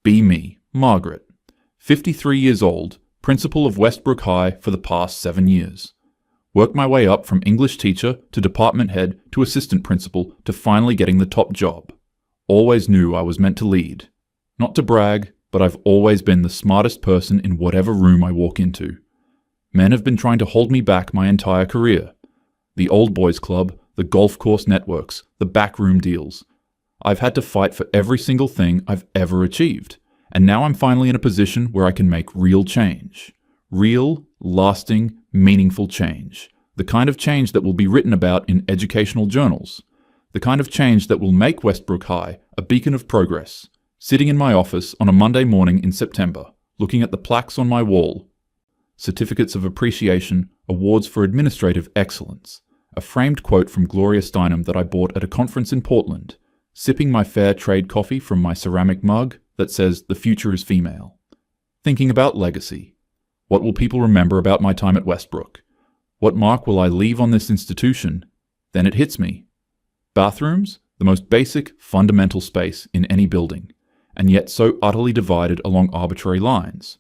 Be me, Margaret. 53 years old, principal of Westbrook High for the past 7 years. Worked my way up from English teacher to department head to assistant principal to finally getting the top job. Always knew I was meant to lead. Not to brag, but I've always been the smartest person in whatever room I walk into. Men have been trying to hold me back my entire career. The old boys club, the golf course networks, the backroom deals. I've had to fight for every single thing I've ever achieved. And now I'm finally in a position where I can make real change. Real, lasting, meaningful change. The kind of change that will be written about in educational journals. The kind of change that will make Westbrook High a beacon of progress. Sitting in my office on a Monday morning in September, looking at the plaques on my wall. Certificates of appreciation, awards for administrative excellence. A framed quote from Gloria Steinem that I bought at a conference in Portland. Sipping my fair trade coffee from my ceramic mug that says, "The future is female." Thinking about legacy. What will people remember about my time at Westbrook? What mark will I leave on this institution? Then it hits me. Bathrooms, the most basic, fundamental space in any building, and yet so utterly divided along arbitrary lines.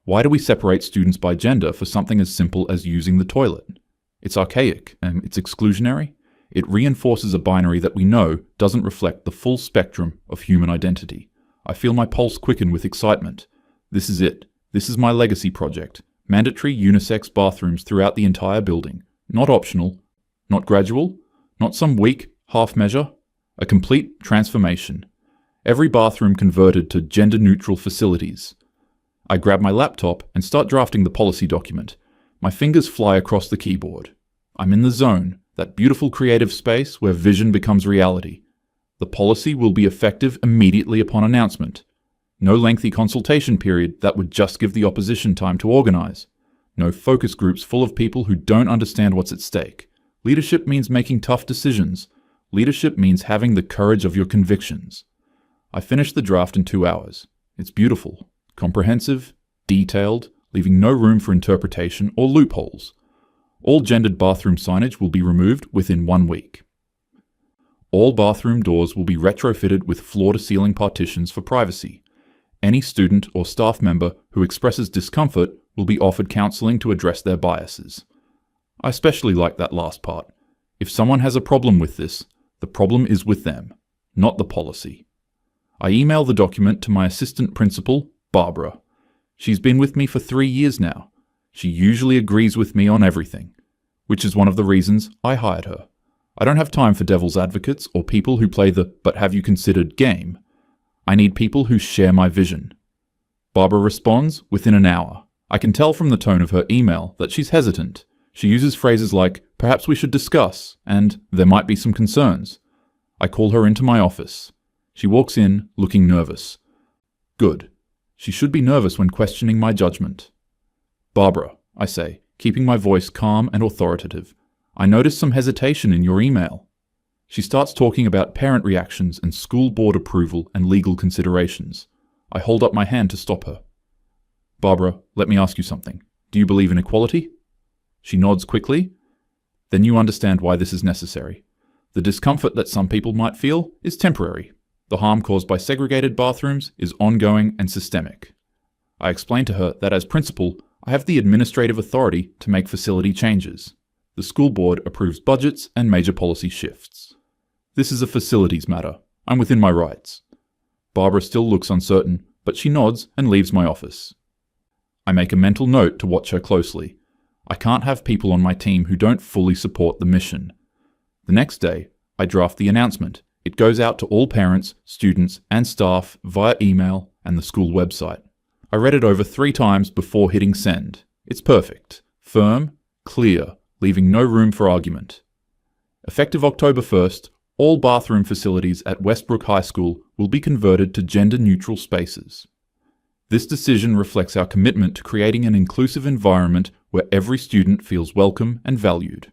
Why do we separate students by gender for something as simple as using the toilet? It's archaic, and it's exclusionary. It reinforces a binary that we know doesn't reflect the full spectrum of human identity. I feel my pulse quicken with excitement. This is it. This is my legacy project. Mandatory unisex bathrooms throughout the entire building. Not optional, not gradual, not some weak half measure. A complete transformation. Every bathroom converted to gender-neutral facilities. I grab my laptop and start drafting the policy document. My fingers fly across the keyboard. I'm in the zone, that beautiful creative space where vision becomes reality. The policy will be effective immediately upon announcement. No lengthy consultation period that would just give the opposition time to organize. No focus groups full of people who don't understand what's at stake. Leadership means making tough decisions. Leadership means having the courage of your convictions. I finished the draft in 2 hours. It's beautiful, comprehensive, detailed, leaving no room for interpretation or loopholes. All gendered bathroom signage will be removed within 1 week. All bathroom doors will be retrofitted with floor-to-ceiling partitions for privacy. Any student or staff member who expresses discomfort will be offered counseling to address their biases. I especially like that last part. If someone has a problem with this, the problem is with them, not the policy. I email the document to my assistant principal, Barbara. She's been with me for 3 years now. She usually agrees with me on everything, which is one of the reasons I hired her. I don't have time for devil's advocates or people who play the "but have you considered" game. I need people who share my vision. Barbara responds within an hour. I can tell from the tone of her email that she's hesitant. She uses phrases like, "perhaps we should discuss," and "there might be some concerns." I call her into my office. She walks in, looking nervous. Good. She should be nervous when questioning my judgment. "Barbara," I say, keeping my voice calm and authoritative, "I noticed some hesitation in your email." She starts talking about parent reactions and school board approval and legal considerations. I hold up my hand to stop her. "Barbara, let me ask you something. Do you believe in equality?" She nods quickly. "Then you understand why this is necessary. The discomfort that some people might feel is temporary. The harm caused by segregated bathrooms is ongoing and systemic." I explain to her that as principal, I have the administrative authority to make facility changes. The school board approves budgets and major policy shifts. This is a facilities matter. I'm within my rights. Barbara still looks uncertain, but she nods and leaves my office. I make a mental note to watch her closely. I can't have people on my team who don't fully support the mission. The next day, I draft the announcement. It goes out to all parents, students, and staff via email and the school website. I read it over 3 times before hitting send. It's perfect, firm, clear, leaving no room for argument. Effective October 1st, all bathroom facilities at Westbrook High School will be converted to gender-neutral spaces. This decision reflects our commitment to creating an inclusive environment where every student feels welcome and valued.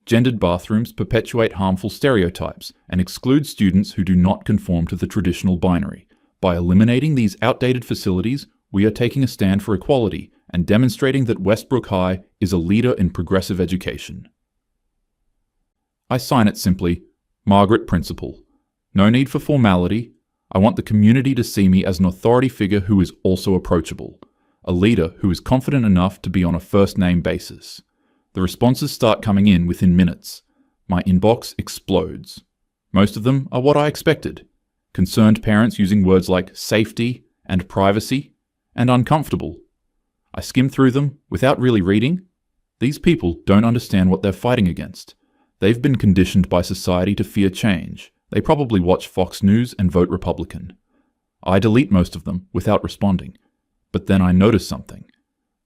Gendered bathrooms perpetuate harmful stereotypes and exclude students who do not conform to the traditional binary. By eliminating these outdated facilities, we are taking a stand for equality and demonstrating that Westbrook High is a leader in progressive education. I sign it simply, Margaret Principal. No need for formality. I want the community to see me as an authority figure who is also approachable, a leader who is confident enough to be on a first-name basis. The responses start coming in within minutes. My inbox explodes. Most of them are what I expected. Concerned parents using words like safety and privacy and uncomfortable. I skim through them without really reading. These people don't understand what they're fighting against. They've been conditioned by society to fear change. They probably watch Fox News and vote Republican. I delete most of them without responding. But then I notice something.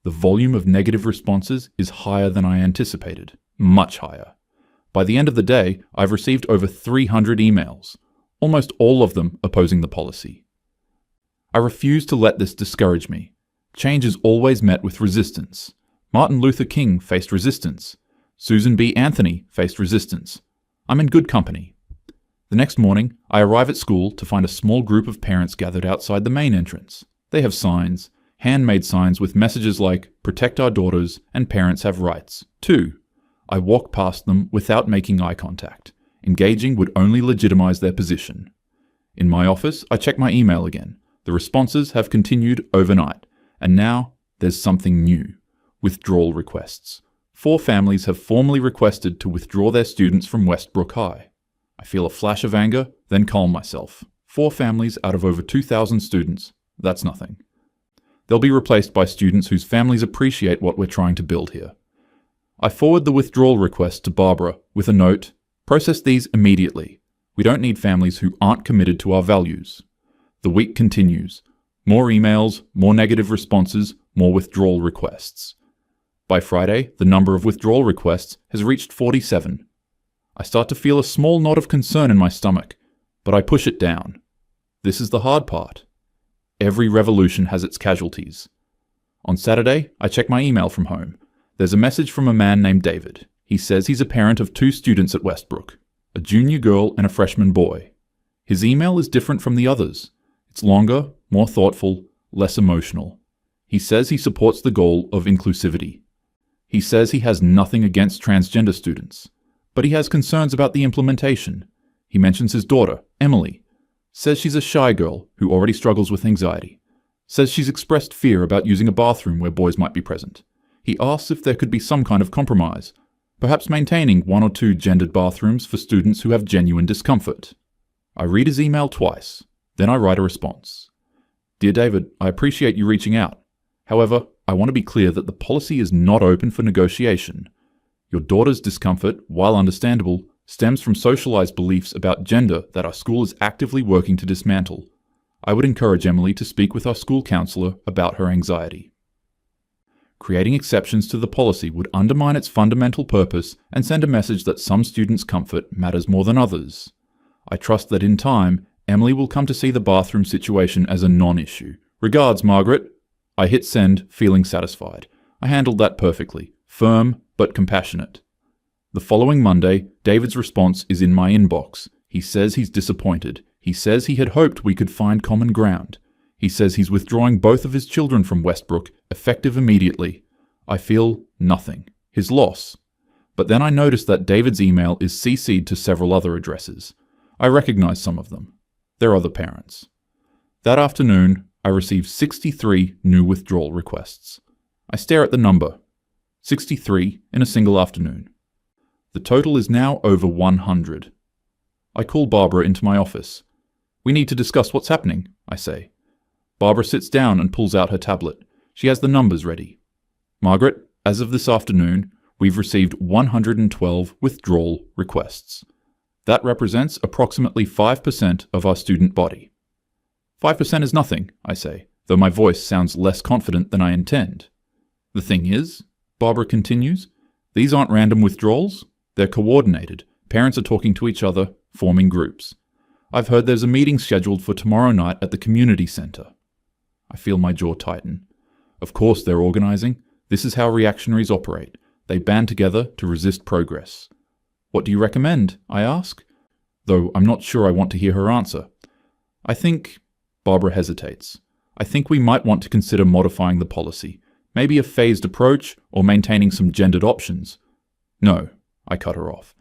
The volume of negative responses is higher than I anticipated. Much higher. By the end of the day, I've received over 300 emails, almost all of them opposing the policy. I refuse to let this discourage me. Change is always met with resistance. Martin Luther King faced resistance. Susan B. Anthony faced resistance. I'm in good company. The next morning, I arrive at school to find a small group of parents gathered outside the main entrance. They have signs, handmade signs with messages like, "Protect our daughters," and "Parents have rights, too." I walk past them without making eye contact. Engaging would only legitimize their position. In my office, I check my email again. The responses have continued overnight, and now there's something new. Withdrawal requests. 4 families have formally requested to withdraw their students from Westbrook High. I feel a flash of anger, then calm myself. 4 families out of over 2,000 students. That's nothing. They'll be replaced by students whose families appreciate what we're trying to build here. I forward the withdrawal request to Barbara with a note, "Process these immediately. We don't need families who aren't committed to our values." The week continues. More emails, more negative responses, more withdrawal requests. By Friday, the number of withdrawal requests has reached 47. I start to feel a small knot of concern in my stomach, but I push it down. This is the hard part. Every revolution has its casualties. On Saturday, I check my email from home. There's a message from a man named David. He says he's a parent of 2 students at Westbrook, a junior girl and a freshman boy. His email is different from the others. It's longer, more thoughtful, less emotional. He says he supports the goal of inclusivity. He says he has nothing against transgender students, but he has concerns about the implementation. He mentions his daughter, Emily, says she's a shy girl who already struggles with anxiety, says she's expressed fear about using a bathroom where boys might be present. He asks if there could be some kind of compromise, perhaps maintaining 1 or 2 gendered bathrooms for students who have genuine discomfort. I read his email twice, then I write a response. "Dear David, I appreciate you reaching out. However, I want to be clear that the policy is not open for negotiation. Your daughter's discomfort, while understandable, stems from socialized beliefs about gender that our school is actively working to dismantle. I would encourage Emily to speak with our school counselor about her anxiety." Creating exceptions to the policy would undermine its fundamental purpose and send a message that some students' comfort matters more than others. I trust that in time, Emily will come to see the bathroom situation as a non-issue. Regards, Margaret. I hit send, feeling satisfied. I handled that perfectly, firm but compassionate. The following Monday, David's response is in my inbox. He says he's disappointed. He says he had hoped we could find common ground. He says he's withdrawing both of his children from Westbrook, effective immediately. I feel nothing. His loss. But then I notice that David's email is CC'd to several other addresses. I recognize some of them. They're other parents. That afternoon, I receive 63 new withdrawal requests. I stare at the number. 63 in a single afternoon. The total is now over 100. I call Barbara into my office. "We need to discuss what's happening," I say. Barbara sits down and pulls out her tablet. She has the numbers ready. "Margaret, as of this afternoon, we've received 112 withdrawal requests. That represents approximately 5% of our student body." 5% is nothing, I say, though my voice sounds less confident than I intend. "The thing is," Barbara continues, "these aren't random withdrawals. They're coordinated. Parents are talking to each other, forming groups. I've heard there's a meeting scheduled for tomorrow night at the community center." I feel my jaw tighten. Of course they're organizing. This is how reactionaries operate. They band together to resist progress. "What do you recommend?" I ask, though I'm not sure I want to hear her answer. "I think," Barbara hesitates, "I think we might want to consider modifying the policy, maybe a phased approach or maintaining some gendered options." "No," I cut her off.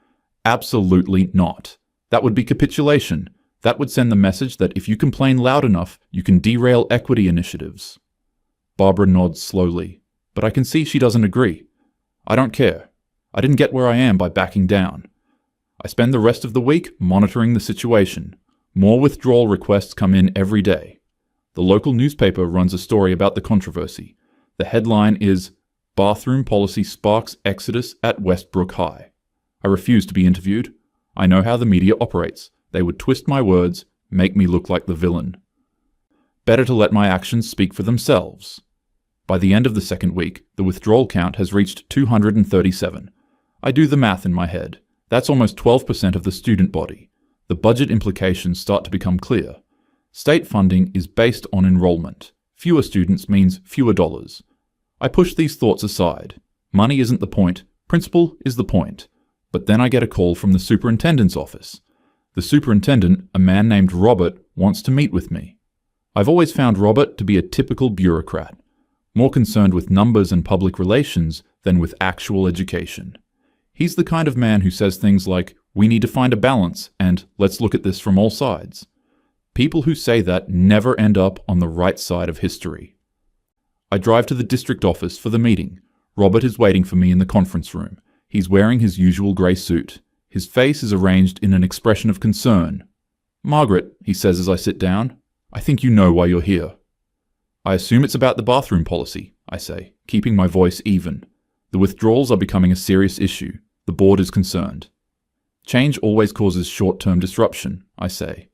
"Absolutely not. That would be capitulation. That would send the message that if you complain loud enough, you can derail equity initiatives. Barbara nods slowly, but I can see she doesn't agree. I don't care. I didn't get where I am by backing down. I spend the rest of the week monitoring the situation. More withdrawal requests come in every day. The local newspaper runs a story about the controversy. The headline is, "Bathroom Policy Sparks Exodus at Westbrook High." I refuse to be interviewed. I know how the media operates. They would twist my words, make me look like the villain. Better to let my actions speak for themselves. By the end of the second week, the withdrawal count has reached 237. I do the math in my head. That's almost 12% of the student body. The budget implications start to become clear. State funding is based on enrollment. Fewer students means fewer dollars. I push these thoughts aside. Money isn't the point. Principle is the point. But then I get a call from the superintendent's office. The superintendent, a man named Robert, wants to meet with me. I've always found Robert to be a typical bureaucrat, more concerned with numbers and public relations than with actual education. He's the kind of man who says things like, "We need to find a balance," and "Let's look at this from all sides." People who say that never end up on the right side of history. I drive to the district office for the meeting. Robert is waiting for me in the conference room. He's wearing his usual grey suit. His face is arranged in an expression of concern. "Margaret," he says as I sit down, "I think you know why you're here." "I assume it's about the bathroom policy," I say, keeping my voice even. "The withdrawals are becoming a serious issue. The board is concerned." "Change always causes short-term disruption," I say.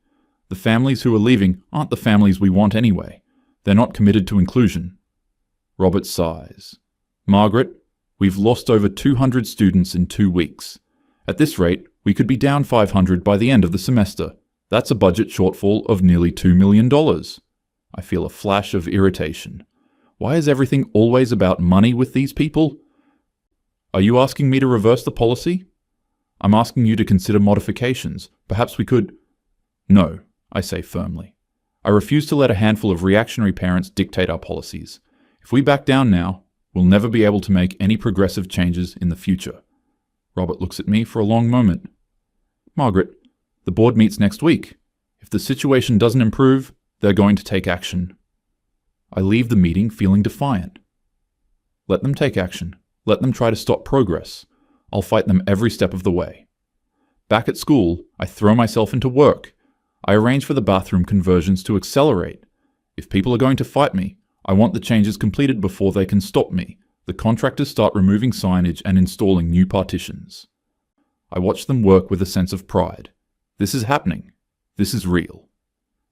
"The families who are leaving aren't the families we want anyway. They're not committed to inclusion." Robert sighs. "Margaret, we've lost over 200 students in 2 weeks. At this rate, we could be down 500 by the end of the semester. That's a budget shortfall of nearly $2 million. I feel a flash of irritation. Why is everything always about money with these people? "Are you asking me to reverse the policy?" "I'm asking you to consider modifications. Perhaps we could—" "No," I say firmly. "I refuse to let a handful of reactionary parents dictate our policies. If we back down now, we'll never be able to make any progressive changes in the future." Robert looks at me for a long moment. "Margaret, the board meets next week. If the situation doesn't improve, they're going to take action." I leave the meeting feeling defiant. Let them take action. Let them try to stop progress. I'll fight them every step of the way. Back at school, I throw myself into work. I arrange for the bathroom conversions to accelerate. If people are going to fight me, I want the changes completed before they can stop me. The contractors start removing signage and installing new partitions. I watch them work with a sense of pride. This is happening. This is real.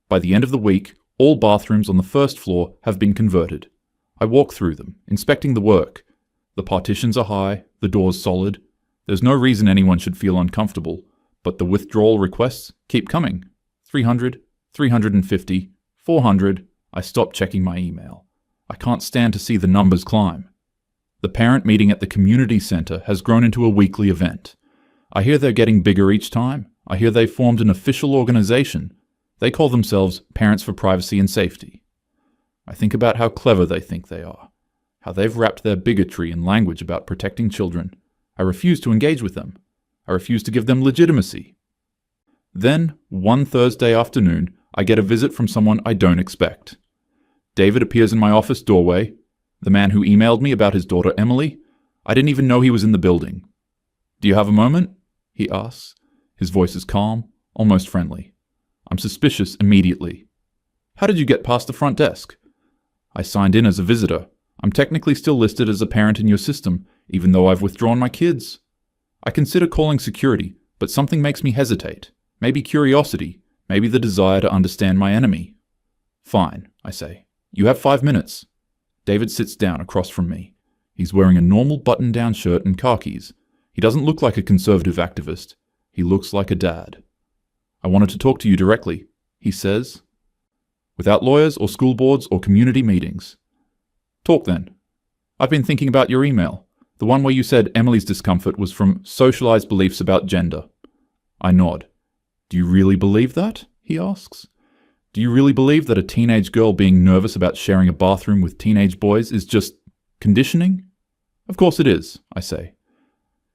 By the end of the week, all bathrooms on the first floor have been converted. I walk through them, inspecting the work. The partitions are high, the doors solid. There's no reason anyone should feel uncomfortable, but the withdrawal requests keep coming. 300, 350, 400. I stop checking my email. I can't stand to see the numbers climb. The parent meeting at the community center has grown into a weekly event. I hear they're getting bigger each time. I hear they've formed an official organization. They call themselves Parents for Privacy and Safety. I think about how clever they think they are, how they've wrapped their bigotry in language about protecting children. I refuse to engage with them. I refuse to give them legitimacy. Then, one Thursday afternoon, I get a visit from someone I don't expect. David appears in my office doorway. The man who emailed me about his daughter Emily. I didn't even know he was in the building. "Do you have a moment?" he asks. His voice is calm, almost friendly. I'm suspicious immediately. "How did you get past the front desk?" "I signed in as a visitor. I'm technically still listed as a parent in your system, even though I've withdrawn my kids." I consider calling security, but something makes me hesitate. Maybe curiosity, maybe the desire to understand my enemy. "Fine," I say. "You have 5 minutes." David sits down across from me. He's wearing a normal button-down shirt and khakis. He doesn't look like a conservative activist. He looks like a dad. "I wanted to talk to you directly," he says. "Without lawyers or school boards or community meetings." "Talk then. I've been thinking about your email, the one where you said Emily's discomfort was from socialized beliefs about gender." I nod. "Do you really believe that?" he asks. "Do you really believe that a teenage girl being nervous about sharing a bathroom with teenage boys is just conditioning?" "Of course it is," I say.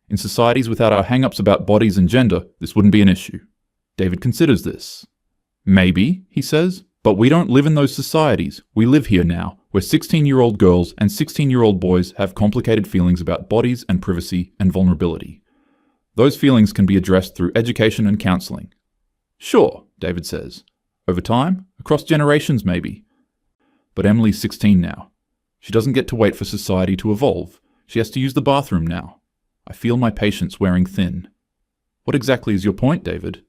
"In societies without our hang-ups about bodies and gender, this wouldn't be an issue." David considers this. Maybe, he says, but we don't live in those societies. We live here now, where 16-year-old girls and 16-year-old boys have complicated feelings about bodies and privacy and vulnerability. Those feelings can be addressed through education and counseling. Sure, David says. Over time, across generations maybe. But Emily's 16 now. She doesn't get to wait for society to evolve. She has to use the bathroom now. I feel my patience wearing thin. What exactly is your point, David?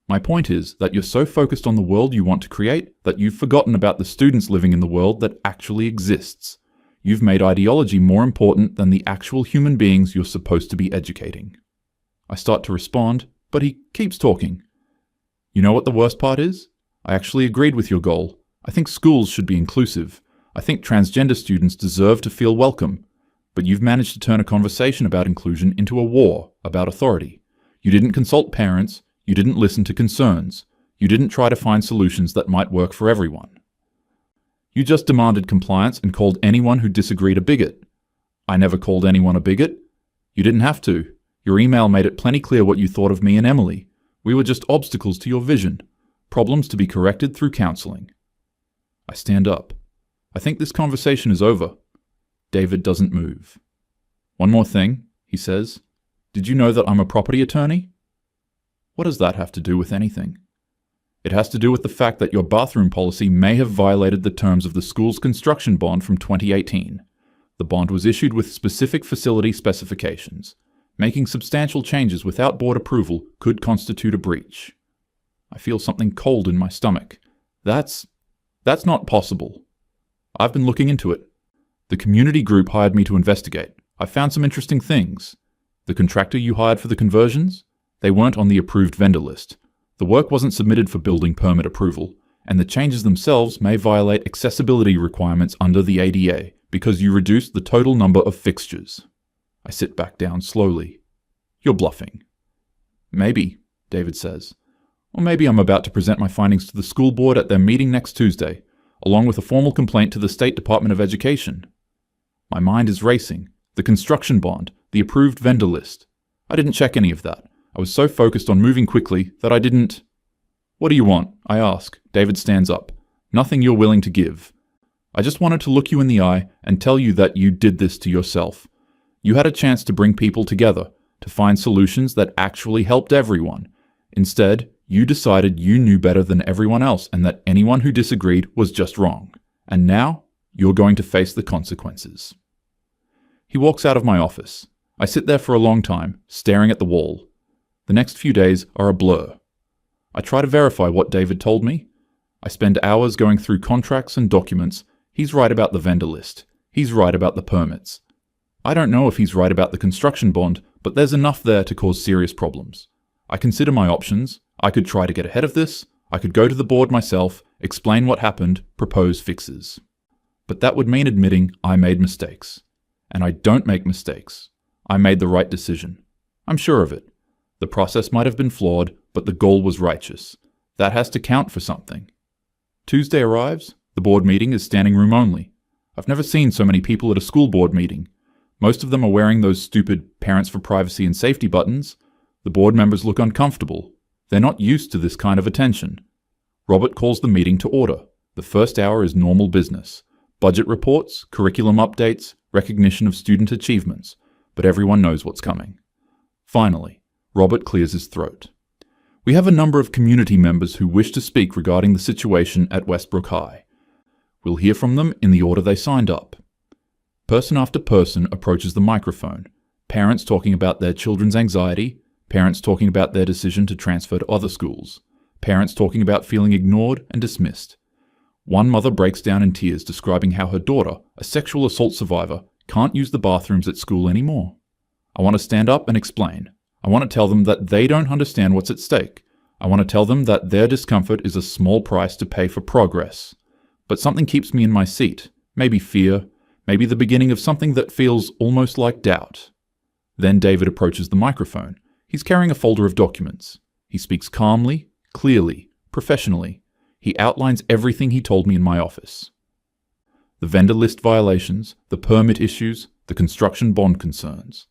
My point is that you're so focused on the world you want to create that you've forgotten about the students living in the world that actually exists. You've made ideology more important than the actual human beings you're supposed to be educating. I start to respond, but he keeps talking. You know what the worst part is? I actually agreed with your goal. I think schools should be inclusive. I think transgender students deserve to feel welcome. But you've managed to turn a conversation about inclusion into a war about authority. You didn't consult parents. You didn't listen to concerns. You didn't try to find solutions that might work for everyone. You just demanded compliance and called anyone who disagreed a bigot. I never called anyone a bigot. You didn't have to. Your email made it plenty clear what you thought of me and Emily. We were just obstacles to your vision. Problems to be corrected through counseling. I stand up. I think this conversation is over. David doesn't move. One more thing, he says. Did you know that I'm a property attorney? What does that have to do with anything? It has to do with the fact that your bathroom policy may have violated the terms of the school's construction bond from 2018. The bond was issued with specific facility specifications. Making substantial changes without board approval could constitute a breach. I feel something cold in my stomach. That's not possible. I've been looking into it. The community group hired me to investigate. I found some interesting things. The contractor you hired for the conversions? They weren't on the approved vendor list. The work wasn't submitted for building permit approval, and the changes themselves may violate accessibility requirements under the ADA because you reduced the total number of fixtures. I sit back down slowly. You're bluffing. Maybe, David says. Or maybe I'm about to present my findings to the school board at their meeting next Tuesday, along with a formal complaint to the State Department of Education. My mind is racing. The construction bond, the approved vendor list. I didn't check any of that. I was so focused on moving quickly that I didn't... What do you want? I ask. David stands up. Nothing you're willing to give. I just wanted to look you in the eye and tell you that you did this to yourself. You had a chance to bring people together, to find solutions that actually helped everyone. Instead, you decided you knew better than everyone else and that anyone who disagreed was just wrong. And now, you're going to face the consequences. He walks out of my office. I sit there for a long time, staring at the wall. The next few days are a blur. I try to verify what David told me. I spend hours going through contracts and documents. He's right about the vendor list. He's right about the permits. I don't know if he's right about the construction bond, but there's enough there to cause serious problems. I consider my options. I could try to get ahead of this. I could go to the board myself, explain what happened, propose fixes. But that would mean admitting I made mistakes. And I don't make mistakes. I made the right decision. I'm sure of it. The process might have been flawed, but the goal was righteous. That has to count for something. Tuesday arrives. The board meeting is standing room only. I've never seen so many people at a school board meeting. Most of them are wearing those stupid Parents for Privacy and Safety buttons. The board members look uncomfortable. They're not used to this kind of attention. Robert calls the meeting to order. The first hour is normal business. Budget reports, curriculum updates, recognition of student achievements. But everyone knows what's coming. Finally, Robert clears his throat. We have a number of community members who wish to speak regarding the situation at Westbrook High. We'll hear from them in the order they signed up. Person after person approaches the microphone. Parents talking about their children's anxiety, parents talking about their decision to transfer to other schools, parents talking about feeling ignored and dismissed. One mother breaks down in tears describing how her daughter, a sexual assault survivor, can't use the bathrooms at school anymore. I want to stand up and explain. I want to tell them that they don't understand what's at stake. I want to tell them that their discomfort is a small price to pay for progress. But something keeps me in my seat. Maybe fear, maybe the beginning of something that feels almost like doubt. Then David approaches the microphone. He's carrying a folder of documents. He speaks calmly, clearly, professionally. He outlines everything he told me in my office. The vendor list violations, the permit issues, the construction bond concerns.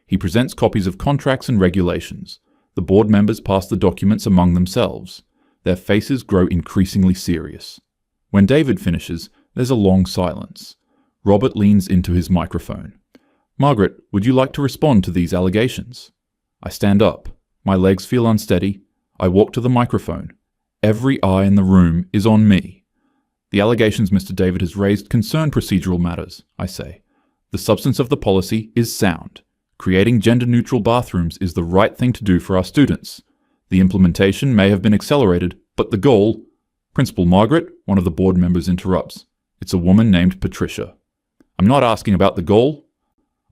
He presents copies of contracts and regulations. The board members pass the documents among themselves. Their faces grow increasingly serious. When David finishes, there's a long silence. Robert leans into his microphone. Margaret, would you like to respond to these allegations? I stand up. My legs feel unsteady. I walk to the microphone. Every eye in the room is on me. The allegations Mr. David has raised concern procedural matters, I say. The substance of the policy is sound. Creating gender-neutral bathrooms is the right thing to do for our students. The implementation may have been accelerated, but the goal... Principal Margaret, one of the board members interrupts. It's a woman named Patricia. I'm not asking about the goal.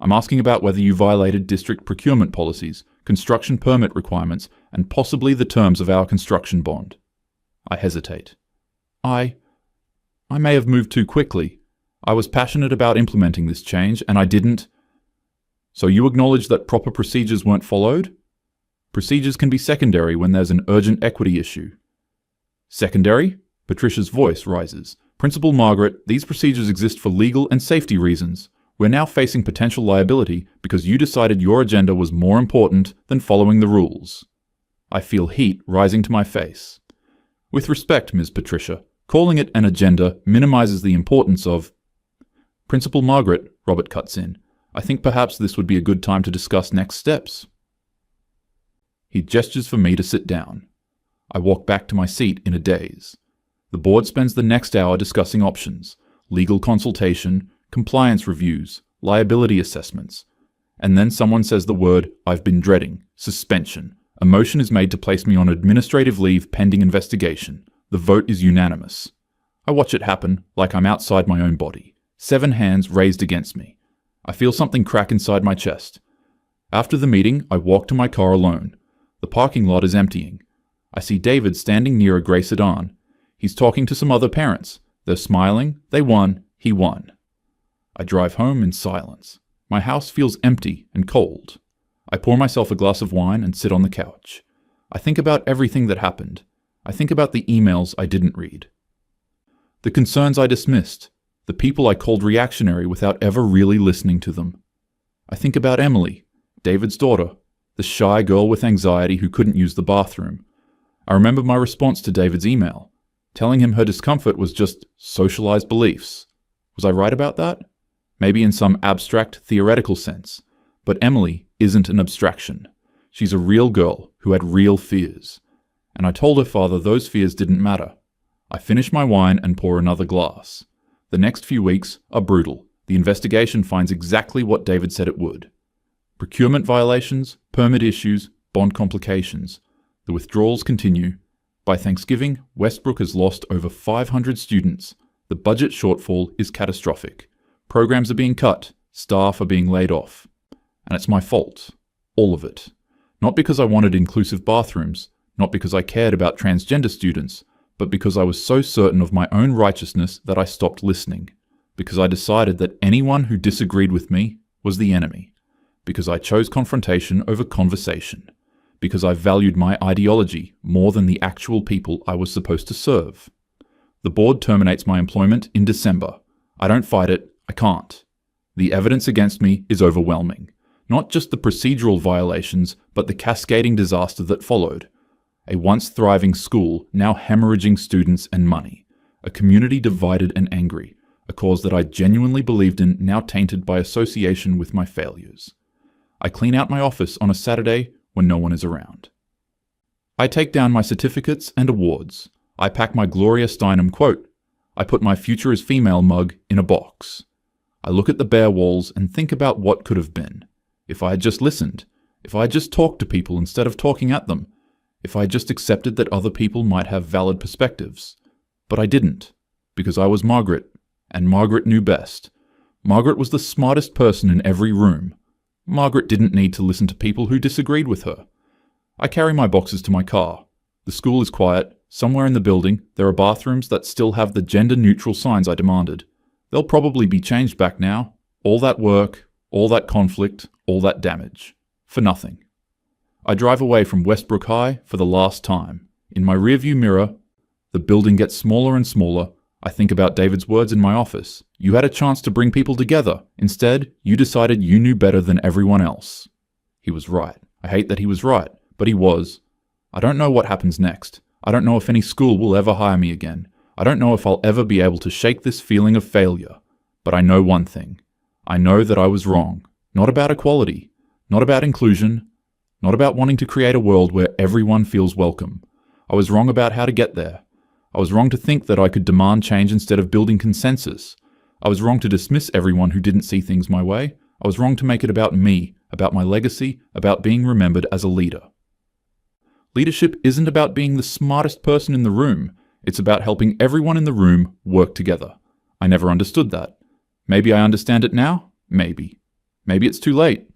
I'm asking about whether you violated district procurement policies, construction permit requirements, and possibly the terms of our construction bond. I hesitate. I may have moved too quickly. I was passionate about implementing this change, and I didn't... So you acknowledge that proper procedures weren't followed? Procedures can be secondary when there's an urgent equity issue. Secondary? Patricia's voice rises. Principal Margaret, these procedures exist for legal and safety reasons. We're now facing potential liability because you decided your agenda was more important than following the rules. I feel heat rising to my face. With respect, Ms. Patricia, calling it an agenda minimizes the importance of... Principal Margaret, Robert cuts in, I think perhaps this would be a good time to discuss next steps. He gestures for me to sit down. I walk back to my seat in a daze. The board spends the next hour discussing options, legal consultation, compliance reviews, liability assessments. And then someone says the word I've been dreading, suspension. A motion is made to place me on administrative leave pending investigation. The vote is unanimous. I watch it happen like I'm outside my own body. 7 hands raised against me. I feel something crack inside my chest. After the meeting, I walk to my car alone. The parking lot is emptying. I see David standing near a grey sedan. He's talking to some other parents. They're smiling. They won. He won. I drive home in silence. My house feels empty and cold. I pour myself a glass of wine and sit on the couch. I think about everything that happened. I think about the emails I didn't read. The concerns I dismissed. The people I called reactionary without ever really listening to them. I think about Emily, David's daughter, the shy girl with anxiety who couldn't use the bathroom. I remember my response to David's email, telling him her discomfort was just socialized beliefs. Was I right about that? Maybe in some abstract, theoretical sense. But Emily isn't an abstraction. She's a real girl who had real fears. And I told her father those fears didn't matter. I finish my wine and pour another glass. The next few weeks are brutal. The investigation finds exactly what David said it would. Procurement violations, permit issues, bond complications. The withdrawals continue. By Thanksgiving, Westbrook has lost over 500 students. The budget shortfall is catastrophic. Programs are being cut. Staff are being laid off. And it's my fault. All of it. Not because I wanted inclusive bathrooms, not because I cared about transgender students, but because I was so certain of my own righteousness that I stopped listening. Because I decided that anyone who disagreed with me was the enemy. Because I chose confrontation over conversation. Because I valued my ideology more than the actual people I was supposed to serve. The board terminates my employment in December. I don't fight it. I can't. The evidence against me is overwhelming. Not just the procedural violations, but the cascading disaster that followed. A once thriving school, now hemorrhaging students and money. A community divided and angry. A cause that I genuinely believed in, now tainted by association with my failures. I clean out my office on a Saturday when no one is around. I take down my certificates and awards. I pack my Gloria Steinem quote. I put my Future is Female mug in a box. I look at the bare walls and think about what could have been. If I had just listened. If I had just talked to people instead of talking at them. If I just accepted that other people might have valid perspectives. But I didn't, because I was Margaret, and Margaret knew best. Margaret was the smartest person in every room. Margaret didn't need to listen to people who disagreed with her. I carry my boxes to my car. The school is quiet. Somewhere in the building, there are bathrooms that still have the gender-neutral signs I demanded. They'll probably be changed back now. All that work, all that conflict, all that damage. For nothing. I drive away from Westbrook High for the last time. In my rearview mirror, the building gets smaller and smaller. I think about David's words in my office. You had a chance to bring people together. Instead, you decided you knew better than everyone else. He was right. I hate that he was right, but he was. I don't know what happens next. I don't know if any school will ever hire me again. I don't know if I'll ever be able to shake this feeling of failure. But I know one thing. I know that I was wrong. Not about equality. Not about inclusion. Not about wanting to create a world where everyone feels welcome. I was wrong about how to get there. I was wrong to think that I could demand change instead of building consensus. I was wrong to dismiss everyone who didn't see things my way. I was wrong to make it about me, about my legacy, about being remembered as a leader. Leadership isn't about being the smartest person in the room. It's about helping everyone in the room work together. I never understood that. Maybe I understand it now? Maybe. Maybe it's too late.